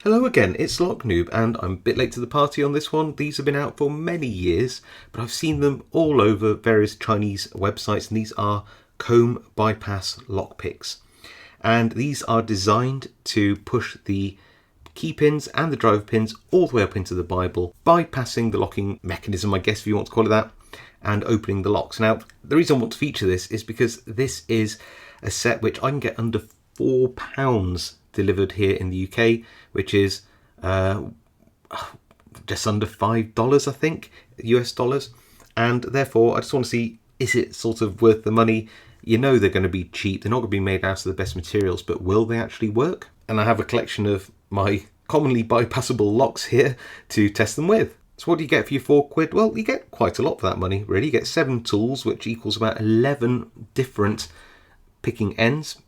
Hello again, it's Noob, and I'm a bit late to the party on this one. These have been out for many years, but I've seen them all over various Chinese websites, and these are comb bypass lockpicks. And these are designed to push the key pins and the driver pins all the way up into the Bible, bypassing the locking mechanism, I guess if you want to call it that, and opening the locks. Now, the reason I want to feature this is because this is a set which I can get under £4 delivered here in the UK, which is just under $5, I think, US dollars. And therefore, I just want to see, is it sort of worth the money? You know they're going to be cheap. They're not going to be made out of the best materials, but will they actually work? And I have a collection of my commonly bypassable locks here to test them with. So what do you get for your £4? Well, you get quite a lot for that money, really. You get 7 tools, which equals about 11 different picking ends.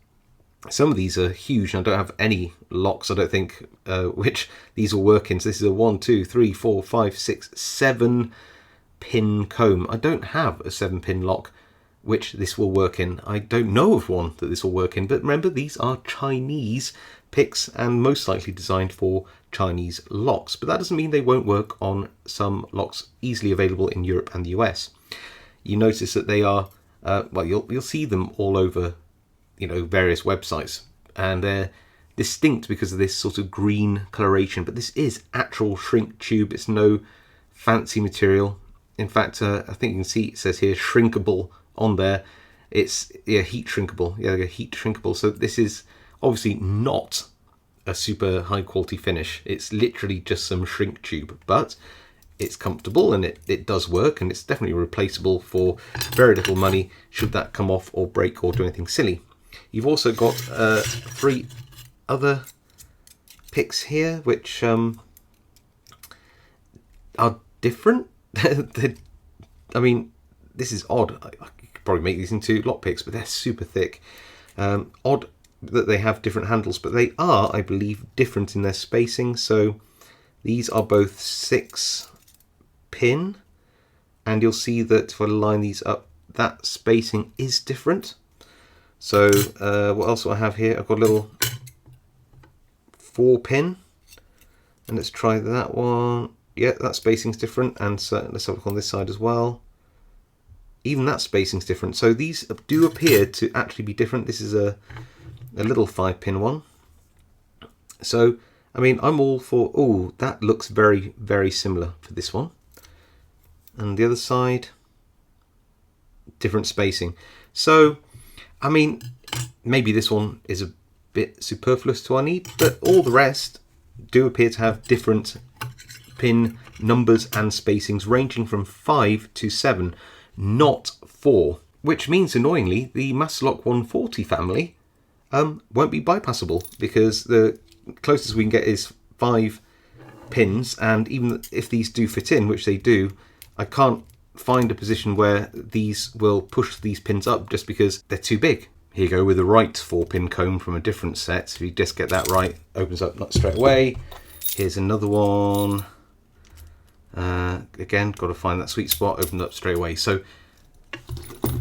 Some of these are huge, and I don't have any locks, I don't think, which these will work in. So this is a 1, 2, 3, 4, 5, 6, 7 pin comb. I don't have a 7-pin lock which this will work in. I don't know of one that this will work in, but remember, these are Chinese picks and most likely designed for Chinese locks. But that doesn't mean they won't work on some locks easily available in Europe and the US. You notice that they are, well, you'll see them all over, you know, various websites, and they're distinct because of this sort of green coloration, but this is actual shrink tube. It's no fancy material. In fact, I think you can see it says here shrinkable on there. It's heat shrinkable. Heat shrinkable. So this is obviously not a super high quality finish. It's literally just some shrink tube, but it's comfortable and it does work, and it's definitely replaceable for very little money should that come off or break or do anything silly. You've also got 3 other picks here, which are different. I mean, this is odd. I could probably make these into lock picks, but they're super thick. Odd that they have different handles, but they are, I believe, different in their spacing. So these are both 6 pin, and you'll see that if I line these up, that spacing is different. So what else do I have here? I've got a little 4 pin, and let's try that one. Yeah, that spacing's different, and so let's have a look on this side as well. Even that spacing's different. So these do appear to actually be different. This is a little 5-pin one. So I mean, I'm all for. Oh, that looks very, very similar for this one. And the other side, different spacing. So I mean, maybe this one is a bit superfluous to our need, but all the rest do appear to have different pin numbers and spacings ranging from 5 to 7, not 4, which means annoyingly the Masterlock 140 family won't be bypassable, because the closest we can get is 5 pins, and even if these do fit in, which they do, I can't find a position where these will push these pins up just because they're too big. Here you go with the right 4-pin comb from a different set. So if you just get that right, opens up not straight away. Here's another one. Again, got to find that sweet spot, opened up straight away. So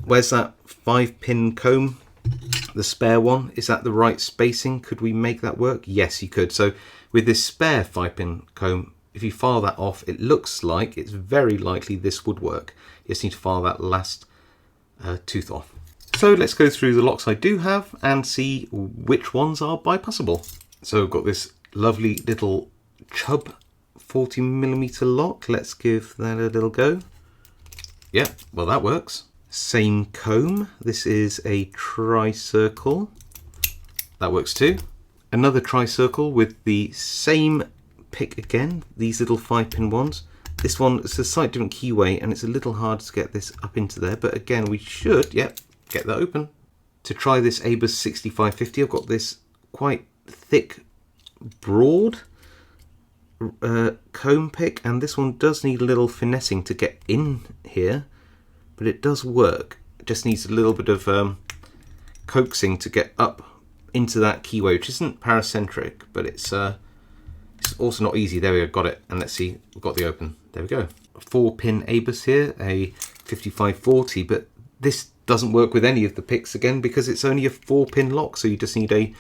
where's that 5-pin comb? The spare one, is that the right spacing? Could we make that work? Yes, you could. So with this spare 5-pin comb, if you file that off, it looks like it's very likely this would work. You just need to file that last tooth off. So let's go through the locks I do have and see which ones are bypassable. So I've got this lovely little Chubb 40mm lock. Let's give that a little go. Yeah, well, that works. Same comb. This is a tricircle. That works too. Another tricircle with the same pick again, these little 5-pin ones. This one is a slightly different keyway, and it's a little hard to get this up into there, but again, we should, get that open. To try this Abus 6550, I've got this quite thick, broad comb pick, and this one does need a little finessing to get in here, but it does work. It just needs a little bit of coaxing to get up into that keyway, which isn't paracentric, but it's also not easy. There we go, got it. And let's see, we've got the open. There we go. A 4-pin Abus here, a 5540, but this doesn't work with any of the picks again because it's only a 4-pin lock, so you just need a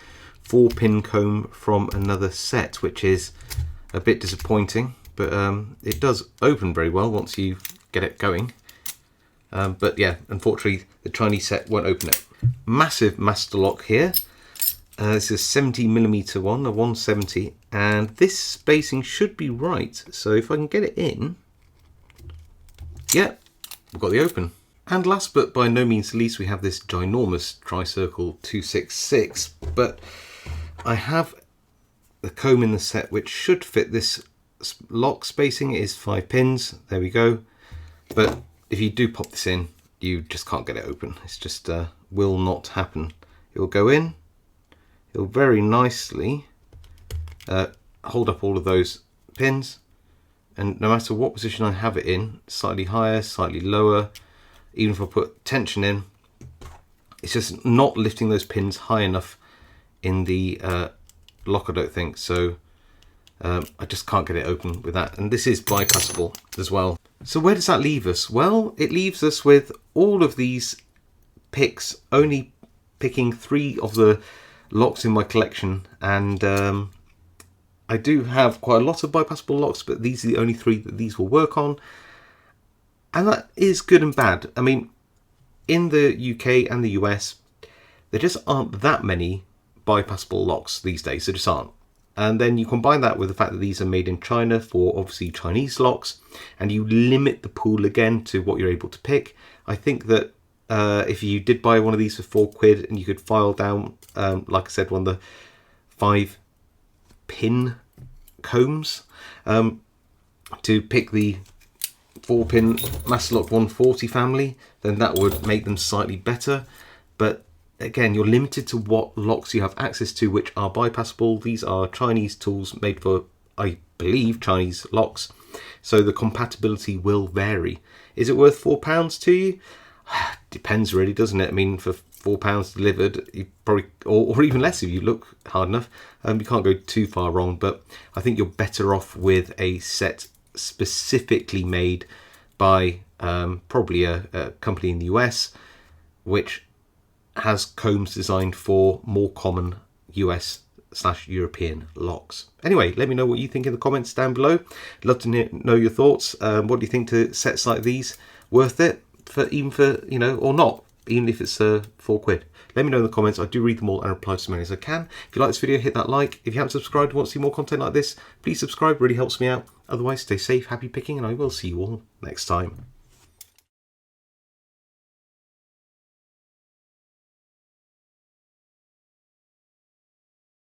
4-pin comb from another set, which is a bit disappointing, but it does open very well once you get it going. But yeah, unfortunately the Chinese set won't open it. Massive master lock here. This is a 70mm one, a 170, and this spacing should be right. So if I can get it in, yeah, we've got the open. And last but by no means least, we have this ginormous Tricircle 266, but I have the comb in the set which should fit this lock. Spacing is 5 pins, there we go. But if you do pop this in, you just can't get it open. It's just will not happen. It will go in, it'll very nicely hold up all of those pins, and no matter what position I have it in, slightly higher, slightly lower, even if I put tension in, it's just not lifting those pins high enough in the lock, I don't think. So I just can't get it open with that. And this is bypassable as well. So where does that leave us? Well, it leaves us with all of these picks, only picking 3 of the locks in my collection. And I do have quite a lot of bypassable locks, but these are the only 3 that these will work on. And that is good and bad. I mean, in the UK and the US, there just aren't that many bypassable locks these days. There just aren't. And then you combine that with the fact that these are made in China for obviously Chinese locks, and you limit the pool again to what you're able to pick. I think that if you did buy one of these for £4 and you could file down, like I said, one of the 5-pin combs to pick the 4-pin Master Lock 140 family, then that would make them slightly better. But again, you're limited to what locks you have access to, which are bypassable. These are Chinese tools made for, I believe, Chinese locks. So the compatibility will vary. Is it worth £4 to you? Depends really, doesn't it? I mean, for £4 delivered, you probably, or even less if you look hard enough, you can't go too far wrong. But I think you're better off with a set specifically made by probably a company in the US, which has combs designed for more common US/European locks. Anyway, let me know what you think in the comments down below. I'd love to know your thoughts. What do you think to sets like these? Worth it even for, you know, or not, even if it's £4? Let me know in the comments. I do read them all and reply to as many as I can. If you like this video, hit that like. If you haven't subscribed and want to see more content like this, please subscribe. It really helps me out. Otherwise, stay safe, happy picking, and I will see you all next time.